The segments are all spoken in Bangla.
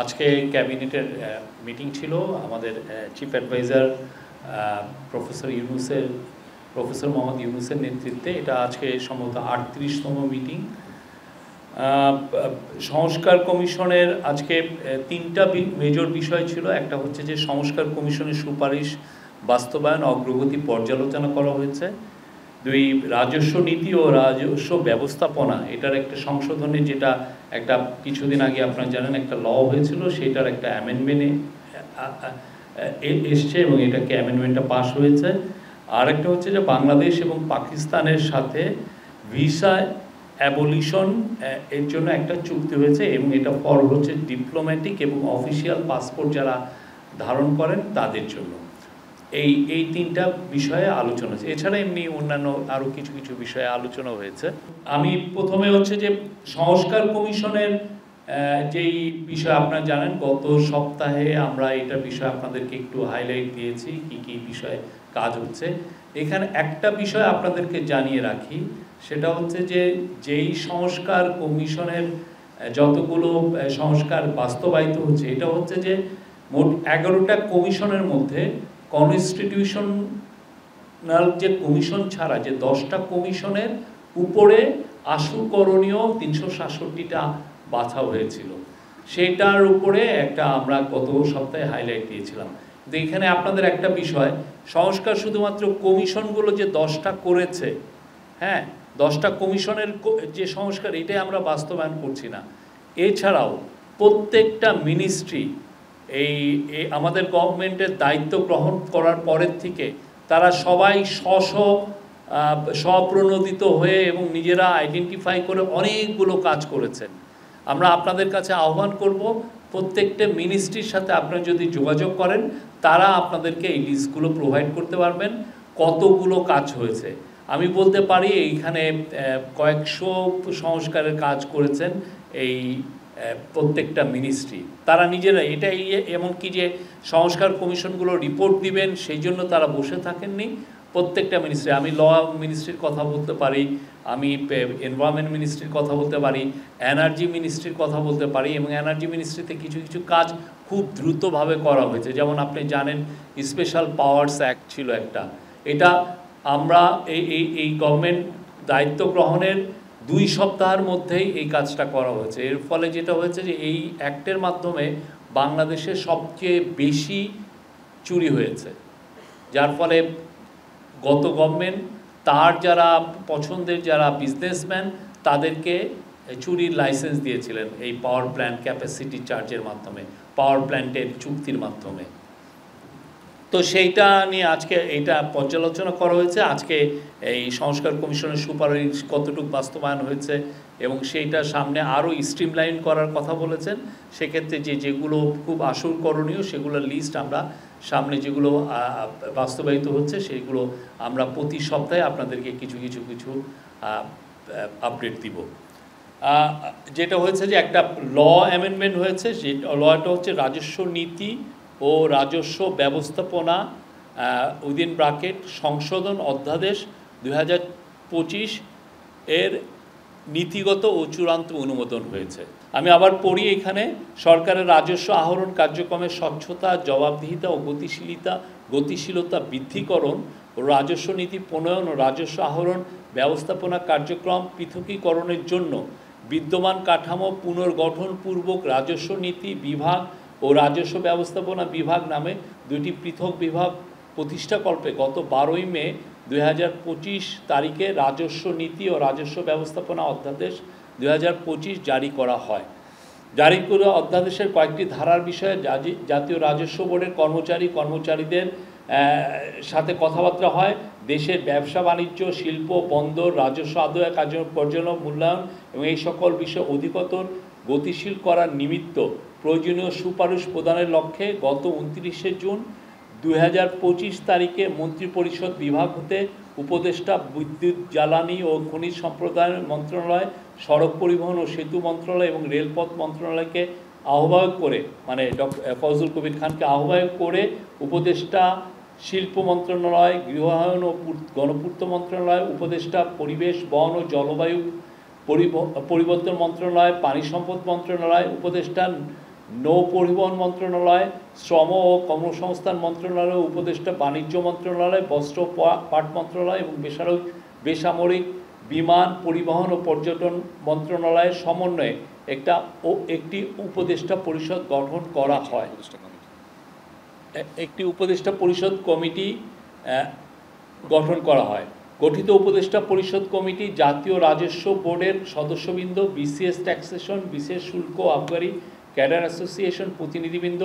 আজকে ক্যাবিনেটের মিটিং ছিল আমাদের চিফ অ্যাডভাইজার প্রফেসর মোহাম্মদ ইউনূসের নেতৃত্বে। এটা আজকে সম্ভবত 38তম মিটিং। সংস্কার কমিশনের আজকে তিনটা মেজর বিষয় ছিল। একটা হচ্ছে যে সংস্কার কমিশনের সুপারিশ বাস্তবায়ন অগ্রগতি পর্যালোচনা করা হয়েছে। দুই, রাজস্ব নীতি ও রাজস্ব ব্যবস্থাপনা এটার একটা সংশোধনে, যেটা একটা কিছুদিন আগে আপনারা জানেন একটা ল হয়েছিল, সেটার একটা অ্যামেন্ডমেন্টে এসছে এবং এটাকে অ্যামেন্ডমেন্টটা পাস হয়েছে। আর একটা হচ্ছে যে বাংলাদেশ এবং পাকিস্তানের সাথে ভিসা অ্যাবলিশন এর জন্য একটা চুক্তি হয়েছে এবং এটা ফর হচ্ছে ডিপ্লোম্যাটিক এবং অফিসিয়াল পাসপোর্ট যারা ধারণ করেন তাদের জন্য। এই তিনটা বিষয়ে আলোচনা হয়েছে। এছাড়া এমনি অন্যান্য আরও কিছু কিছু বিষয়ে আলোচনা হয়েছে। আমি প্রথমে হচ্ছে যে সংস্কার কমিশনের যেই বিষয় আপনারা জানেন, গত সপ্তাহে আমরা এটার বিষয়ে আপনাদেরকে একটু হাইলাইট দিয়েছি কি কি বিষয়ে কাজ হচ্ছে। এখানে একটা বিষয় আপনাদেরকে জানিয়ে রাখি, সেটা হচ্ছে যে যেই সংস্কার কমিশনের যতগুলো সংস্কার বাস্তবায়িত হচ্ছে, এটা হচ্ছে যে মোট 11টা কমিশনের মধ্যে কনস্টিটিউশনাল যে কমিশন ছাড়া যে 10টা কমিশনের উপরে আশু করণীয় 367টা বাছা হয়েছিল, সেটার উপরে একটা আমরা গত সপ্তাহে হাইলাইট দিয়েছিলাম। তো এখানে আপনাদের একটা বিষয়, সংস্কার শুধুমাত্র কমিশনগুলো যে 10টা করেছে, হ্যাঁ 10টা কমিশনের যে সংস্কার এটাই আমরা বাস্তবায়ন করছি না। এছাড়াও প্রত্যেকটা মিনিস্ট্রি এই আমাদের গভর্নমেন্টের দায়িত্ব গ্রহণ করার পরের থেকে তারা সবাই স্বপ্রণোদিত হয়ে এবং নিজেরা আইডেন্টিফাই করে অনেকগুলো কাজ করেছেন। আমরা আপনাদের কাছে আহ্বান করব, প্রত্যেকটা মিনিস্ট্রির সাথে আপনারা যদি যোগাযোগ করেন, তারা আপনাদেরকে এই লিস্টগুলো প্রোভাইড করতে পারবেন কতগুলো কাজ হয়েছে। আমি বলতে পারি এইখানে কয়েকশো সংস্কারের কাজ করেছেন এই প্রত্যেকটা মিনিস্ট্রি, তারা নিজেরা। এটাই এমনকি যে সংস্কার কমিশনগুলো রিপোর্ট দিবেন সেই জন্য তারা বসে থাকেননি। প্রত্যেকটা মিনিস্ট্রি, আমি ল মিনিস্ট্রির কথা বলতে পারি, আমি এনভায়রনমেন্ট মিনিস্ট্রির কথা বলতে পারি, এনার্জি মিনিস্ট্রির কথা বলতে পারি, এবং এনার্জি মিনিস্ট্রিতে কিছু কিছু কাজ খুব দ্রুতভাবে করা হয়েছে। যেমন আপনি জানেন স্পেশাল পাওয়ার্স অ্যাক্ট ছিল একটা, এটা আমরা এই গভর্নমেন্ট দায়িত্ব গ্রহণের 2 সপ্তাহের মধ্যেই এই কাজটা করা হয়েছে। এর ফলে যেটা হয়েছে যে এই অ্যাক্টের মাধ্যমে বাংলাদেশে সবচেয়ে বেশি চুরি হয়েছে, যার ফলে গত গভর্নমেন্ট তার যারা পছন্দের যারা বিজনেসম্যান তাদেরকে চুরির লাইসেন্স দিয়েছিলেন এই পাওয়ার প্ল্যান্ট ক্যাপাসিটি চার্জের মাধ্যমে, পাওয়ার প্ল্যান্টের চুক্তির মাধ্যমে। তো সেইটা নিয়ে আজকে এইটা পর্যালোচনা করা হয়েছে। আজকে এই সংস্কার কমিশনের সুপারিশ কতটুকু বাস্তবায়ন হয়েছে এবং সেইটা সামনে আরও স্ট্রিমলাইন করার কথা বলেছেন। সেক্ষেত্রে যেগুলো খুব আসল করণীয় সেগুলোর লিস্ট আমরা সামনে, যেগুলো বাস্তবায়িত হচ্ছে সেগুলো আমরা প্রতি সপ্তাহে আপনাদেরকে কিছু কিছু কিছু আপডেট দিব। যেটা হয়েছে যে একটা ল অ্যামেন্ডমেন্ট হয়েছে, সেই লটা হচ্ছে রাজস্ব নীতি ও রাজস্ব ব্যবস্থাপনা উইদিন ব্র্যাকেট সংশোধন অধ্যাদেশ 2025 এর নীতিগত ও চূড়ান্ত অনুমোদন হয়েছে। আমি আবার পড়ি এখানে, সরকারের রাজস্ব আহরণ কার্যক্রমের স্বচ্ছতা, জবাবদিহিতা ও গতিশীলতা বৃদ্ধিকরণ ও রাজস্ব নীতি প্রণয়ন ও রাজস্ব আহরণ ব্যবস্থাপনা কার্যক্রম পৃথকীকরণের জন্য বিদ্যমান কাঠামো পুনর্গঠনপূর্বক রাজস্ব নীতি বিভাগ ও রাজস্ব ব্যবস্থাপনা বিভাগ নামে 2টি পৃথক বিভাগ প্রতিষ্ঠাকল্পে গত 12ই মে 2025 তারিখে রাজস্ব নীতি ও রাজস্ব ব্যবস্থাপনা অধ্যাদেশ 2025 জারি করা হয়। জারি করা অধ্যাদেশের কয়েকটি ধারার বিষয়ে জাতীয় রাজস্ব বোর্ডের কর্মচারীদের সাথে কথাবার্তা হয়। দেশের ব্যবসা বাণিজ্য, শিল্প, বন্দর, রাজস্ব আদায় কার্য পর্যালোচনা, মূল্যায়ন এবং এই সকল বিষয় অধিকতর গতিশীল করার নিমিত্ত প্রয়োজনীয় সুপারিশ প্রদানের লক্ষ্যে গত 29শে জুন 2025 তারিখে মন্ত্রিপরিষদ বিভাগ হতে উপদেষ্টা বিদ্যুৎ, জ্বালানি ও খনিজ সম্প্রদায় মন্ত্রণালয়, সড়ক পরিবহন ও সেতু মন্ত্রণালয় এবং রেলপথ মন্ত্রণালয়কে আহ্বায়ক করে, মানে ফজলুল কবির খানকে আহ্বায়ক করে উপদেষ্টা শিল্প মন্ত্রণালয়, গৃহায়ন ও গণপূর্ত মন্ত্রণালয়, উপদেষ্টা পরিবেশ, বন ও জলবায়ু পরিবর্তন মন্ত্রণালয়, পানি সম্পদ মন্ত্রণালয়, উপদেষ্টা নৌ পরিবহন মন্ত্রণালয়, শ্রম ও কর্মসংস্থান মন্ত্রণালয়, উপদেষ্টা বাণিজ্য মন্ত্রণালয়, বস্ত্র পাট মন্ত্রণালয় এবং বেসামরিক বিমান পরিবহন ও পর্যটন মন্ত্রণালয়ের সমন্বয়ে একটি উপদেষ্টা পরিষদ গঠন করা হয়। একটি উপদেষ্টা পরিষদ কমিটি গঠন করা হয়। গঠিত উপদেষ্টা পরিষদ কমিটি জাতীয় রাজস্ব বোর্ডের সদস্যবৃন্দ, বিসিএস ট্যাক্সেশন, বিশেষ শুল্ক আবগারি ক্যাডার অ্যাসোসিয়েশন প্রতিনিধিবৃন্দ,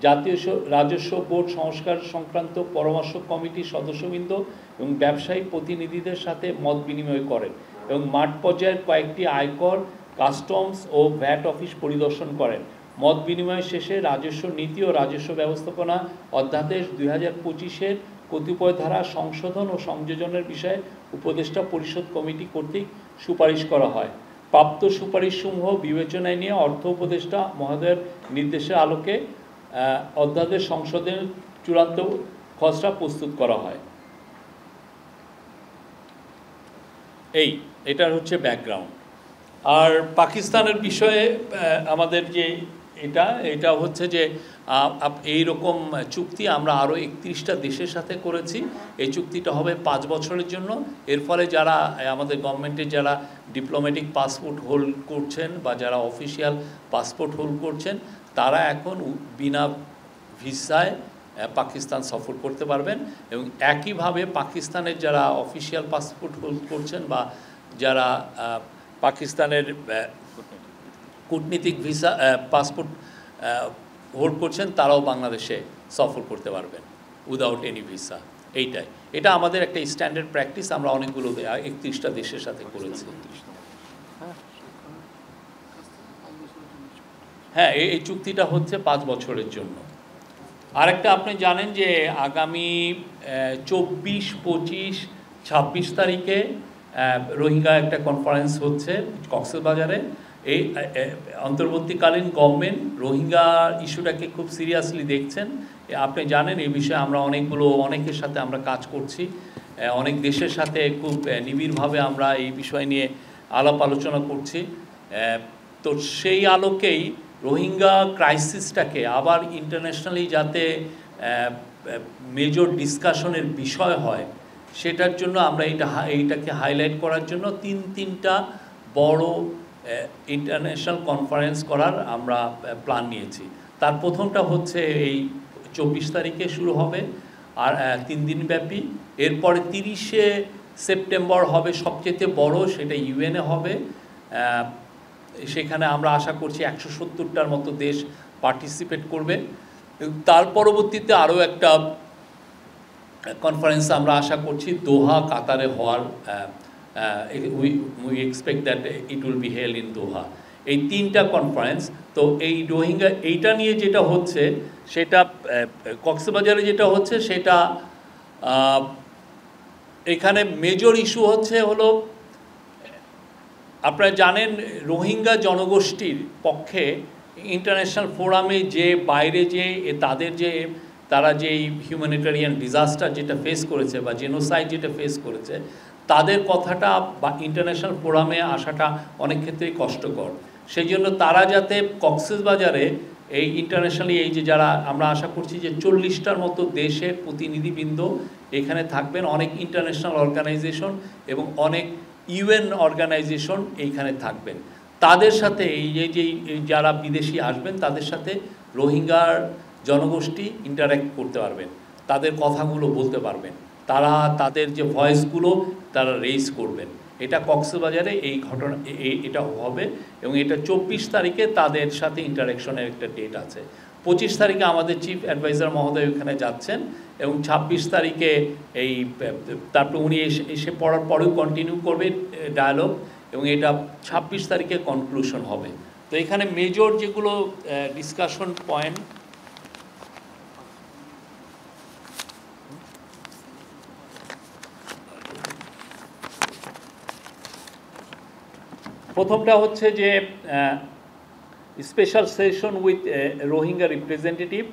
জাতীয় রাজস্ব বোর্ড সংস্কার সংক্রান্ত পরামর্শ কমিটির সদস্যবৃন্দ এবং ব্যবসায়ী প্রতিনিধিদের সাথে মত বিনিময় করেন এবং মাঠ পর্যায়ের কয়েকটি আয়কর, কাস্টমস ও ভ্যাট অফিস পরিদর্শন করেন। মত বিনিময় শেষে রাজস্ব নীতি ও রাজস্ব ব্যবস্থাপনা অধ্যাদেশ 2025-এর কতিপয় ধারা সংশোধন ও সংযোজনের বিষয়ে উপদেষ্টা পরিষদ কমিটি কর্তৃক সুপারিশ করা হয়। প্রাপ্ত সুপারিশসমূহ বিবেচনায় নিয়ে অর্থ উপদেষ্টা মহোদয়ের নির্দেশের আলোকে অধ্যাদেশ সংশোধনের চূড়ান্ত খসড়া প্রস্তুত করা হয়। এটার হচ্ছে ব্যাকগ্রাউন্ড। আর পাকিস্তানের বিষয়ে আমাদের যে এটা হচ্ছে যে এই রকম চুক্তি আমরা আরও 31টা দেশের সাথে করেছি। এই চুক্তিটা হবে 5 বছরের জন্য। এর ফলে যারা আমাদের গভর্নমেন্টের যারা ডিপ্লোম্যাটিক পাসপোর্ট হোল্ড করছেন বা যারা অফিসিয়াল পাসপোর্ট হোল্ড করছেন তারা এখন বিনা ভিসায় পাকিস্তান সফর করতে পারবেন এবং একইভাবে পাকিস্তানের যারা অফিসিয়াল পাসপোর্ট হোল্ড করছেন বা যারা পাকিস্তানের কূটনীতিক ভিসা পাসপোর্ট হোল্ড করছেন তারাও বাংলাদেশে সফর করতে পারবেন উইদাউট এনি ভিসা। এটা আমাদের একটা স্ট্যান্ডার্ড প্র্যাকটিস, আমরা অনেকগুলো 31টা দেশের সাথে করেছি। হ্যাঁ, এই চুক্তিটা হচ্ছে 5 বছরের জন্য। আরেকটা আপনি জানেন যে আগামী 24, 25, 26 তারিখে রোহিঙ্গা একটা কনফারেন্স হচ্ছে কক্সবাজারে। এই অন্তর্বর্তীকালীন গভর্নমেন্ট রোহিঙ্গা ইস্যুটাকে খুব সিরিয়াসলি দেখছেন। আপনি জানেন এই বিষয়ে আমরা অনেকের সাথে আমরা কাজ করছি, অনেক দেশের সাথে খুব নিবিড়ভাবে আমরা এই বিষয় নিয়ে আলাপ আলোচনা করছি। তো সেই আলোকেই রোহিঙ্গা ক্রাইসিসটাকে আবার ইন্টারন্যাশনালি যাতে মেজর ডিসকাশনের বিষয় হয় সেটার জন্য আমরা এইটাকে হাইলাইট করার জন্য তিনটা বড় ইন্টারন্যাশনাল কনফারেন্স করার আমরা প্ল্যান নিয়েছি। তার প্রথমটা হচ্ছে এই 24 তারিখে শুরু হবে আর 3 দিন ব্যাপী। এরপরে 30শে সেপ্টেম্বর হবে সবচেয়ে বড়, সেটা ইউএনএ হবে। সেখানে আমরা আশা করছি 170টার মতো দেশ পার্টিসিপেট করবে। তার পরবর্তীতে আরও একটা কনফারেন্স আমরা আশা করছি দোহা, কাতারে হওয়ার we expect that it will be held in Doha. এই 3টা কনফারেন্স। তো এই রোহিঙ্গা এইটা নিয়ে যেটা হচ্ছে সেটা কক্সবাজারে যেটা হচ্ছে সেটা এখানে মেজর ইস্যু হলো আপনারা জানেন রোহিঙ্গা জনগোষ্ঠীর পক্ষে ইন্টারন্যাশনাল ফোরামে যে বাইরে যে তারা যে হিউম্যানিটেরিয়ান ডিজাস্টার যেটা ফেস করেছে বা জেনোসাইড যেটা ফেস করেছে তাদের কথাটা বা ইন্টারন্যাশনাল ফোরামে আসাটা অনেক ক্ষেত্রেই কষ্টকর। সেই জন্য তারা যাতে কক্সবাজারে এই ইন্টারন্যাশনালি এই যে যারা আমরা আশা করছি যে 40টার মতো দেশের প্রতিনিধিবৃন্দ এখানে থাকবেন, অনেক ইন্টারন্যাশনাল অর্গানাইজেশন এবং অনেক ইউএন অর্গানাইজেশন এইখানে থাকবেন। তাদের সাথে যে যারা বিদেশি আসবেন তাদের সাথে রোহিঙ্গার জনগোষ্ঠী ইন্টারঅ্যাক্ট করতে পারবেন, তাদের কথাগুলো বলতে পারবেন, তারা তাদের যে ভয়েসগুলো তারা রেইজ করবেন। এটা কক্সবাজারে এই ঘটনা এটা হবে এবং এটা 24 তারিখে তাদের সাথে ইন্টারাকশনের একটা ডেট আছে। 25 তারিখে আমাদের চিফ অ্যাডভাইজার মহোদয় ওখানে যাচ্ছেন এবং 26 তারিখে তারপর উনি এসে পড়ার পরেও কন্টিনিউ করবেন ডায়ালগ এবং এটা 26 তারিখে কনক্লুশন হবে। তো এখানে মেজর যেগুলো ডিসকাশন পয়েন্ট, প্রথমটা হচ্ছে যে special session with Rohingya representative.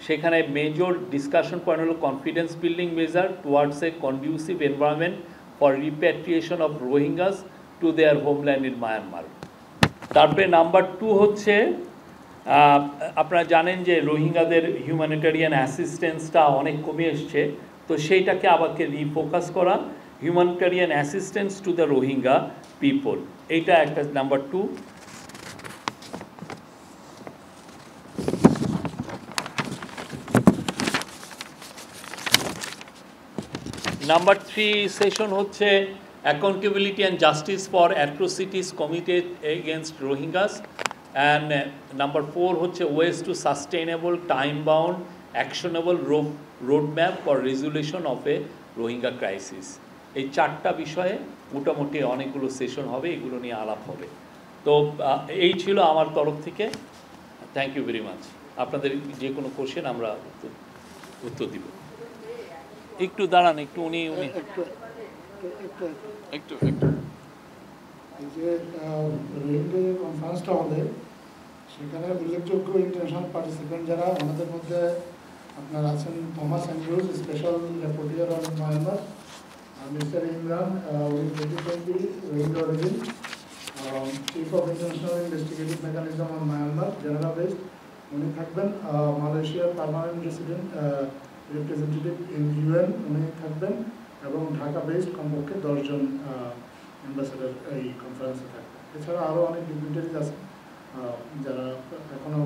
সেখানে মেজর ডিসকাশন পয়েন্ট হলো confidence building measure towards A conducive environment for repatriation of Rohingyas to their homeland in Myanmar. তারপরে নাম্বার 2 হচ্ছে আপনারা জানেন যে রোহিঙ্গাদের হিউম্যানিটেরিয়ান অ্যাসিস্ট্যান্সটা অনেক কমে এসছে, তো সেইটাকে আবারকে রিফোকাস করা, humanitarian assistance to the Rohingya people, এইটা একটা নাম্বার 2। নাম্বার 3 সেশন হচ্ছে accountability and justice for atrocities committed against Rohingyas, and number 4 হচ্ছে ways to sustainable time bound actionable road map for resolution of A Rohingya crisis. এই 4টা বিষয়ে মোটামুটি অনেকগুলো সেশন হবে, এগুলো নিয়ে আলাপ হবে। তো এই ছিল আমার তরফ থেকে। Thank you very much. আপনাদের যে কোনো কোশ্চেন আমরা উত্তর দিব। একটু দাঁড়ান, একটু উনি একটু এই যে রোহিঙ্গা কনফারেন্সটা আমাদের, সেখানে উল্লেখযোগ্য ইন্টারন্যাশনাল পার্টিসিপেন্ট যারা আমাদের মধ্যে আপনার আছেন, Thomas Andrews, special reporter on Myanmar, mister Imran with 2020 Rohingya origin, chief of international investigative mechanism on Myanmar Geneva based, উনি থাকবেন। মালয়েশিয়ার permanent resident representative in UN উনি থাকবেন, এবং ঢাকা বেসড কমপক্ষে 10 জন অ্যাম্বাসেডার এই কনফারেন্সে থাকবেন। এছাড়া আরও অনেক ডিগনিটারিজ আছেন যারা এখনও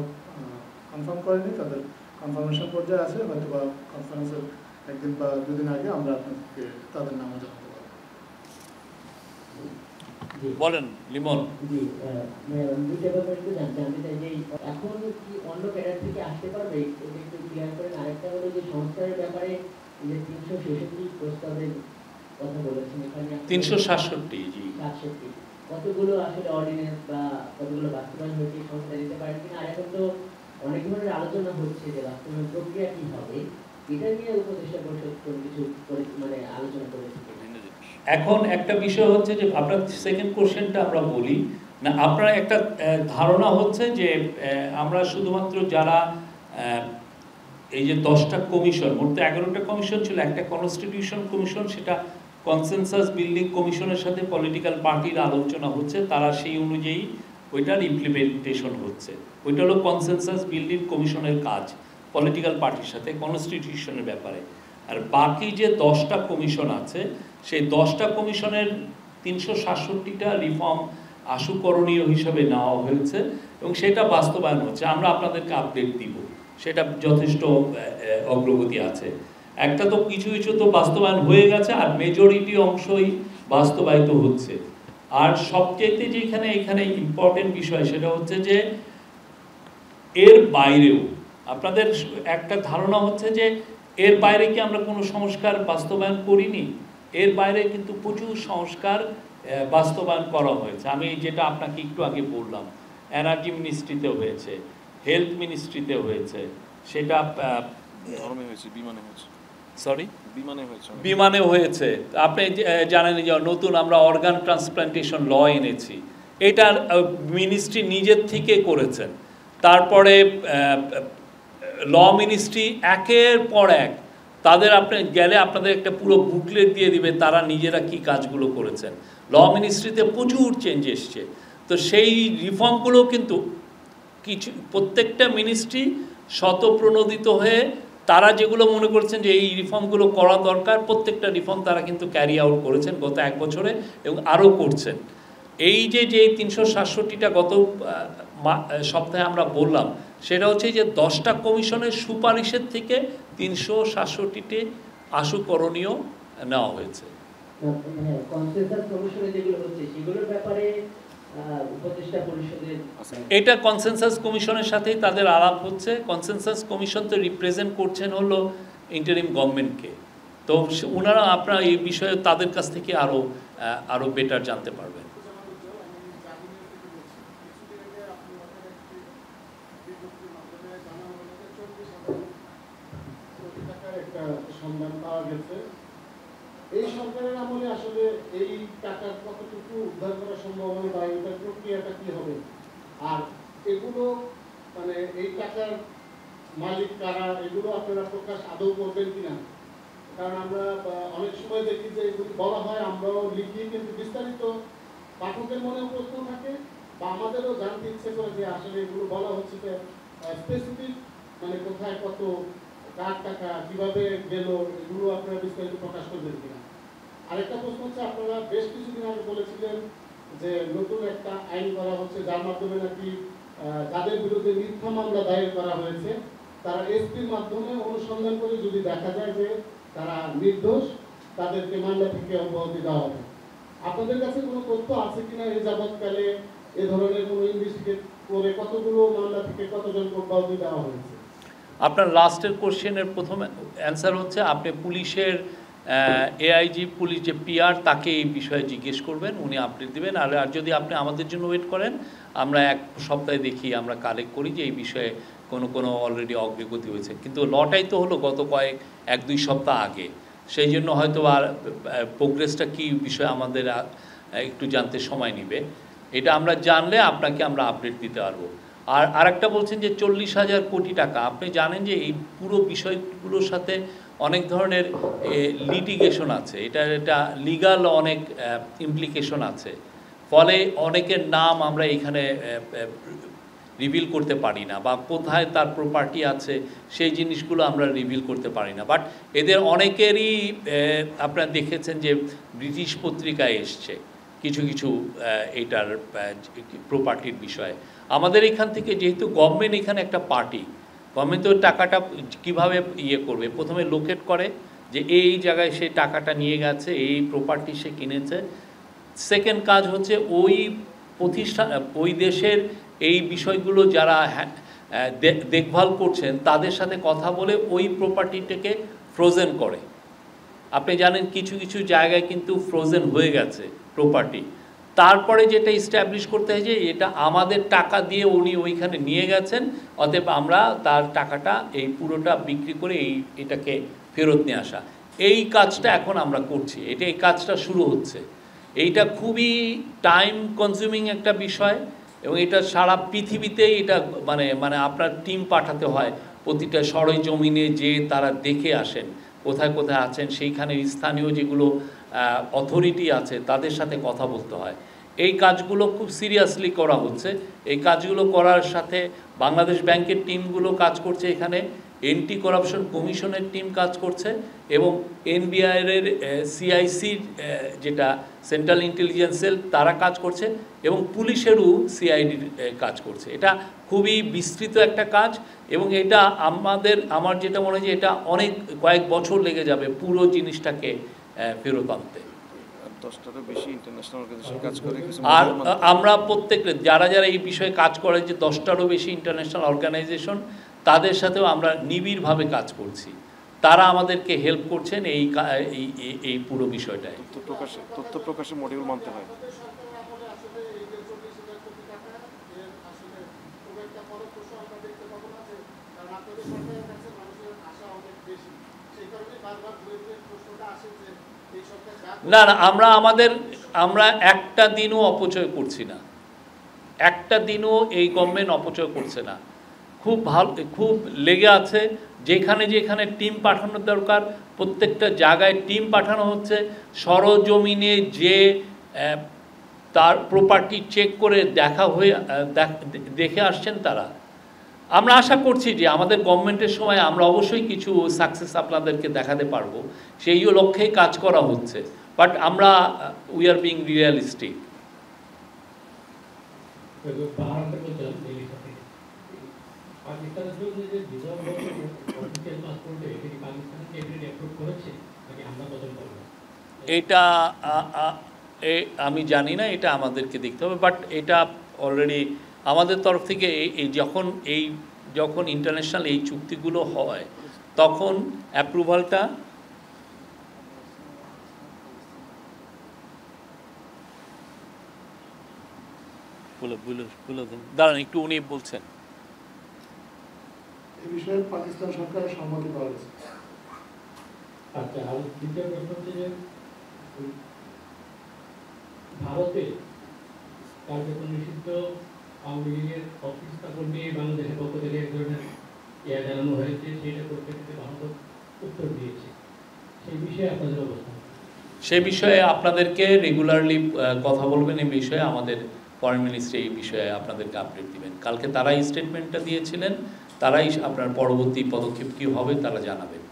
কনফার্ম করেনি, তাদের কনফার্মেশন পর্যায়ে আছে, হয়তো বা কনফারেন্সের একদিন বা দুদিন আগে আমরা আপনাদেরকে তাদের নামও জানাতে পারবো। বলেন লিমন। জি, দুইটা ব্যাপার একটু জানতে চাই যে এখন কি অন্য ক্যাডার থেকে আসতে পারবে, এটা একটু ক্লিয়ার করেন। আরেকটা হলো যে সংস্কারের ব্যাপারে যে 366 প্রস্তাবের কথা বলেছেন, এখানে 367 জি 67 কতগুলো আসলে অর্ডিন্যান্স বা কতগুলো বাস্তবায়ন হয়েছে সংস্কার দিতে পারেন কিনা। আর এখন তো অনেক ধরনের আলোচনা হচ্ছে যে বাস্তবায়ন প্রক্রিয়া কি হবে, এটা নিয়ে উপদেষ্টা পরিষদ কোনো কিছু মানে আলোচনা করেছে। এখন একটা বিষয় হচ্ছে যে আপনার সেকেন্ড কোশ্চেনটা আমরা বলি না, আপনার একটা ধারণা হচ্ছে যে আমরা শুধুমাত্র যারা এই যে 10টা কমিশন, মোট 11টা কমিশন ছিল, একটা কনস্টিটিউশন কমিশন, সেটা কনসেনসাস বিল্ডিং কমিশনের সাথে পলিটিক্যাল পার্টির আলোচনা হচ্ছে, তারা সেই অনুযায়ী ওইটার ইমপ্লিমেন্টেশন হচ্ছে। ওইটা হলো কনসেনসাস বিল্ডিং কমিশনের কাজ, পলিটিক্যাল পার্টির সাথে কনস্টিটিউশনের ব্যাপারে। আর বাকি যে 10টা কমিশন আছে, সেই 10টা কমিশনের 367টা রিফর্ম আশুকরণীয় হিসাবে নেওয়া হয়েছে এবং সেটা বাস্তবায়ন হচ্ছে। আমরা আপনাদেরকে আপডেট দিব, সেটা যথেষ্ট অগ্রগতি আছে। একটা তো কিছু কিছু তো বাস্তবায়ন হয়ে গেছে, আর মেজরিটি অংশই বাস্তবায়িত হচ্ছে। আর সবচেয়ে যেখানে এখানে ইম্পর্টেন্ট বিষয় সেটা হচ্ছে যে এর বাইরেও আপনাদের একটা ধারণা হচ্ছে যে এর বাইরে কি আমরা কোনো সংস্কার বাস্তবায়ন করিনি। এর বাইরে কিন্তু প্রচুর সংস্কার বাস্তবায়ন করা হয়েছে। আমি যেটা আপনাকে একটু আগে বললাম, এনার্জি মিনিস্ট্রিতে হয়েছে, হেলথ মিনিস্ট্রিতে হয়েছে, সেটা বিমানে হয়েছে। আপনি জানেন যে নতুন আমরা অর্গান ট্রান্সপ্লান্টেশন ল এনেছি, এটার মিনিস্ট্রি নিজের থেকে করেছেন। তারপরে ল মিনিস্ট্রি একের পর এক তাদের আপনি গেলে আপনাদের একটা পুরো বুকলেট দিয়ে দিবে তারা নিজেরা কি কাজগুলো করেছেন। ল মিনিস্ট্রিতে প্রচুর চেঞ্জ এসছে। তো সেই রিফর্মগুলো কিন্তু কিছু প্রত্যেকটা মিনিস্ট্রি স্বতঃপ্রণোদিত হয়ে তারা যেগুলো মনে করছেন যে এই রিফর্মগুলো করা দরকার, প্রত্যেকটা রিফর্ম তারা কিন্তু ক্যারি আউট করেছেন গত 1 বছরে এবং আরও করছেন। এই যে 367টা গত সপ্তাহে আমরা বললাম, সেটা হচ্ছে যে 10টা কমিশনের সুপারিশের থেকে 367টি আশুকরণীয় নেওয়া হয়েছে। এটা কনসেনসাস কমিশনের সাথেই তাদের আলাপ হচ্ছে। কনসেনসাস কমিশন তো রিপ্রেজেন্ট করছেন হলো ইন্টারিম গভর্নমেন্টকে, তো ওনারা আপনারা এই বিষয়ে তাদের কাছ থেকে আরও বেটার জানতে পারবেন। সন্ধান পাওয়া গেছে। এই সরকারের আমলে আসলে এই টাকার কতটুকু উদ্ধার করা সম্ভব হবে বা এটার প্রক্রিয়াটা কি হবে, আর এগুলো মানে এই টাকার মালিক কারা, এগুলো আপনারা প্রকাশ আদৌ করবেন কিনা। কারণ আমরা অনেক সময় দেখি যে এগুলি বলা হয়, আমরাও লিখি, কিন্তু বিস্তারিত পাঠকের মনেও প্রশ্ন থাকে বা আমাদেরও জানতে ইচ্ছে করে যে আসলে এগুলো বলা হচ্ছে যে স্পেসিফিক মানে কোথায় কত কার টাকা কিভাবে গেল এগুলো আপনারা বিস্তারিত প্রকাশ করবেন কিনা। আরেকটা প্রশ্ন হচ্ছে, আপনারা বেশ কিছুদিন আগে বলেছিলেন যে নতুন একটা আইন করা হচ্ছে যার মাধ্যমে নাকি যাদের বিরুদ্ধে মিথ্যা মামলা দায়ের করা হয়েছে তারা এসপির মাধ্যমে অনুসন্ধান করে যদি দেখা যায় যে তারা নির্দোষ, তাদেরকে মামলা থেকে অব্যাহতি দেওয়া হবে। আপনাদের কাছে কোনো তথ্য আছে কিনা এই যাবৎকালে এ ধরনের কোনো ইনভেস্টিগেট করে কতগুলো মামলা থেকে কতজনকে অব্যাহতি দেওয়া হয়েছে? আপনার লাস্টের কোশ্চেনের প্রথম অ্যান্সার হচ্ছে আপনি পুলিশের এআইজি পুলিশ যে পিআর তাকে এই বিষয়ে জিজ্ঞেস করবেন, উনি আপডেট দেবেন। আর যদি আপনি আমাদের জন্য ওয়েট করেন, আমরা এক সপ্তাহে দেখি, আমরা কালেক্ট করি যে এই বিষয়ে কোনো অলরেডি অগ্রগতি হয়েছে, কিন্তু লটাই তো হলো গত এক দুই সপ্তাহ আগে, সেই জন্য হয়তো আর প্রোগ্রেসটা কী বিষয়ে আমাদের একটু জানতে সময় নেবে। এটা আমরা জানলে আপনাকে আমরা আপডেট দিতে পারবো। আর আরেকটা বলছেন যে 40,000 কোটি টাকা, আপনি জানেন যে এই পুরো বিষয়গুলোর সাথে অনেক ধরনের লিটিগেশন আছে, এটা লিগাল অনেক ইমপ্লিকেশন আছে, ফলে অনেকের নাম আমরা এখানে রিভিল করতে পারি না, বা কোথায় তার প্রপার্টি আছে সেই জিনিসগুলো আমরা রিভিল করতে পারি না। বাট এদের অনেকেরই আপনারা দেখেছেন যে ব্রিটিশ পত্রিকায় এসছে কিছু কিছু এইটার প্রপার্টির বিষয়ে। আমাদের এখান থেকে যেহেতু গভর্নমেন্ট এখানে একটা পার্টি, গভর্নমেন্ট তো টাকাটা কীভাবে করবে, প্রথমে লোকেট করে যে এই জায়গায় সে টাকাটা নিয়ে গেছে, এই প্রপার্টি সে কিনেছে। সেকেন্ড কাজ হচ্ছে ওই প্রতিষ্ঠান, ওই দেশের এই বিষয়গুলো যারা দেখভাল করছেন তাদের সাথে কথা বলে ওই প্রপার্টিটাকে ফ্রোজেন করে। আপনি জানেন কিছু কিছু জায়গায় কিন্তু ফ্রোজেন হয়ে গেছে প্রপার্টি, তারপরে যেটা ইস্টাবলিশ করতে হয় যে এটা আমাদের টাকা দিয়ে উনি ওইখানে নিয়ে গেছেন, অতএব আমরা তার টাকাটা এই পুরোটা বিক্রি করে এটাকে ফেরত নিয়ে আসা, এই কাজটা এখন আমরা করছি। এই কাজটা শুরু হচ্ছে। এইটা খুবই টাইম কনজিউমিং একটা বিষয়, এবং এটা সারা পৃথিবীতেই এটা মানে আপনার টিম পাঠাতে হয় প্রতিটা সরেজমিনে, যে তারা দেখে আসেন কোথায় কোথায় আছেন, সেইখানে স্থানীয় যেগুলো অথরিটি আছে তাদের সাথে কথা বলতে হয়। এই কাজগুলো খুব সিরিয়াসলি করা হচ্ছে। এই কাজগুলো করার সাথে বাংলাদেশ ব্যাংকের টিমগুলো কাজ করছে, এখানে এন্টি করাপশন কমিশনের টিম কাজ করছে, এবং এনবিআইয়ের সিআইসির যেটা সেন্ট্রাল ইন্টেলিজেন্স সেল তারা কাজ করছে, এবং পুলিশেরও সিআইডির কাজ করছে। এটা খুবই বিস্তৃত একটা কাজ, এবং এটা আমার যেটা মনে হয় যে এটা কয়েক বছর লেগে যাবে পুরো জিনিসটাকে ফেরত আনতে। আর আমরা প্রত্যেকটা যারা এই বিষয়ে কাজ করে, যে 10টারও বেশি ইন্টারন্যাশনাল অর্গানাইজেশন, তাদের সাথেও আমরা নিবিড়ভাবে কাজ করছি, তারা আমাদেরকে হেল্প করছেন এই পুরো বিষয়টায়। তথ্য প্রকাশে মডিউল মানতে হয়। না না, আমরা একটা দিনও অপচয় করছি না, একটা দিনও এই গভর্নমেন্ট অপচয় করছে না। খুব ভালো, খুব লেগে আছে, যেখানে যেখানে টিম পাঠানোর দরকার প্রত্যেকটা জায়গায় টিম পাঠানো হচ্ছে। সরজমিনে যে তার প্রপার্টি চেক করে দেখে আসছেন তারা। আমরা আশা করছি যে আমাদের গভর্নমেন্টের সময় আমরা অবশ্যই কিছু সাকসেস আপনাদেরকে দেখাতে পারবো, সেই লক্ষ্যেই কাজ করা হচ্ছে। But we are being realistic. এটা আমি জানি না, এটা আমাদেরকে দেখতে হবে। বাট এটা অলরেডি আমাদের তরফ থেকে যখন ইন্টারন্যাশনাল এই চুক্তিগুলো হয় তখন অ্যাপ্রুভালটা দাঁড়ান একটু, উনি বলছেন এই বিষয়ে পাকিস্তান সরকারের সম্মতি পাওয়া গেছে। আচ্ছা, আর দ্বিতীয় প্রশ্ন হচ্ছে যে ভারতে কার্যক্রম নিষিদ্ধ আওয়ামী লীগের অফিস স্থাপন নিয়ে বাংলাদেশের পক্ষ থেকে এক ধরনের জানানো হয়েছে, সেটা করতে ভারত উত্তর দিয়েছে, সেই বিষয়ে আপনাদের অবস্থান? সে বিষয়ে আপনাদেরকে রেগুলারলি কথা বলবেন, এই বিষয়ে আমাদের ফরেন মিনিস্ট্রি এই বিষয়ে আপনাদেরকে আপডেট দিবেন। কালকে তারাই স্টেটমেন্টটা দিয়েছিলেন, তারাই আপনার পরবর্তী পদক্ষেপ কী হবে তারা জানাবেন।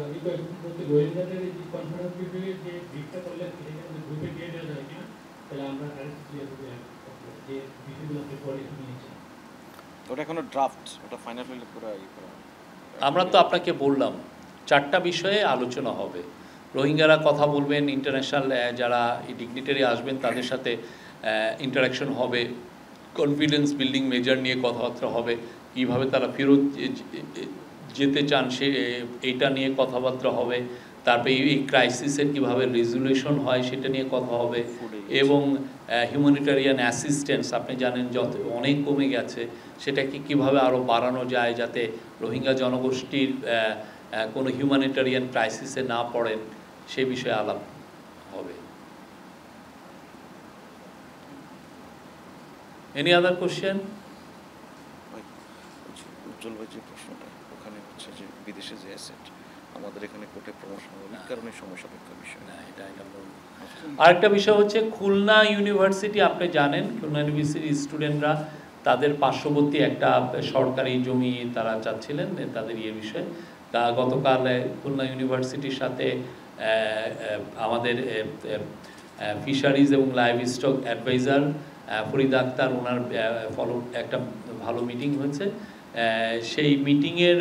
আমি তো এখন বলতে রোহিঙ্গাদের এই কনফারেন্স বিষয়ে যে ব্রিফটা করলেন সেটাকে আমাদের গ্রুপে দিয়ে দেওয়া যায় কিনা, তাহলে আমরা আরেকটু ক্লিয়ার করে যে বিষয়গুলো আপনি পরে নিয়েছেন। ওটা এখনো ড্রাফট, ওটা ফাইনাল হলে পুরো আমরা তো আপনাকে বললাম 4টা বিষয়ে আলোচনা হবে। রোহিঙ্গারা কথা বলবেন, ইন্টারন্যাশনাল যারা ডিগনিটারি আসবেন তাদের সাথে ইন্টারাকশন হবে, কনফিডেন্স বিল্ডিং মেজার নিয়ে কথাবার্তা হবে, কীভাবে তারা ফেরত যেতে চান সে এইটা নিয়ে কথাবার্তা হবে, তারপরে এই ক্রাইসিসের কীভাবে রেজুলেশন হয় সেটা নিয়ে কথা হবে, এবং হিউম্যানিটারিয়ান অ্যাসিস্ট্যান্স আপনি জানেন যত অনেক কমে গেছে, সেটাকে কীভাবে আরও বাড়ানো যায় যাতে রোহিঙ্গা জনগোষ্ঠীর কোনো হিউম্যানিটারিয়ান ক্রাইসিসে না পড়েন, সে বিষয়ে আলাপ হবে। Any other question? উজ্জ্বল ভাই যে প্রশ্নটা ওখানে হচ্ছে যে বিদেশে যে অ্যাসেট আমাদের এখানে কোর্টে প্রমোশন হবে এই কারণে সময় সাপেক্ষ বিষয় না, এটা আরেকটা বিষয় হচ্ছে খুলনা ইউনিভার্সিটি, আপনি জানেন খুলনা ইউনিভার্সিটির স্টুডেন্টরা তাদের পার্শ্ববর্তী একটা সরকারি জমি তারা চাচ্ছিলেন তাদের বিষয়ে। তা গতকাল খুলনা ইউনিভার্সিটির সাথে আমাদের ফিশারিজ এবং livestock advisor Farid Akhtar ওনার ফলো একটা ভালো মিটিং হয়েছে। সেই মিটিংয়ের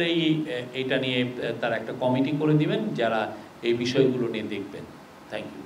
এইটা নিয়ে তারা একটা কমিটি করে দিবেন যারা এই বিষয়গুলো নিয়ে দেখবেন। Thank you.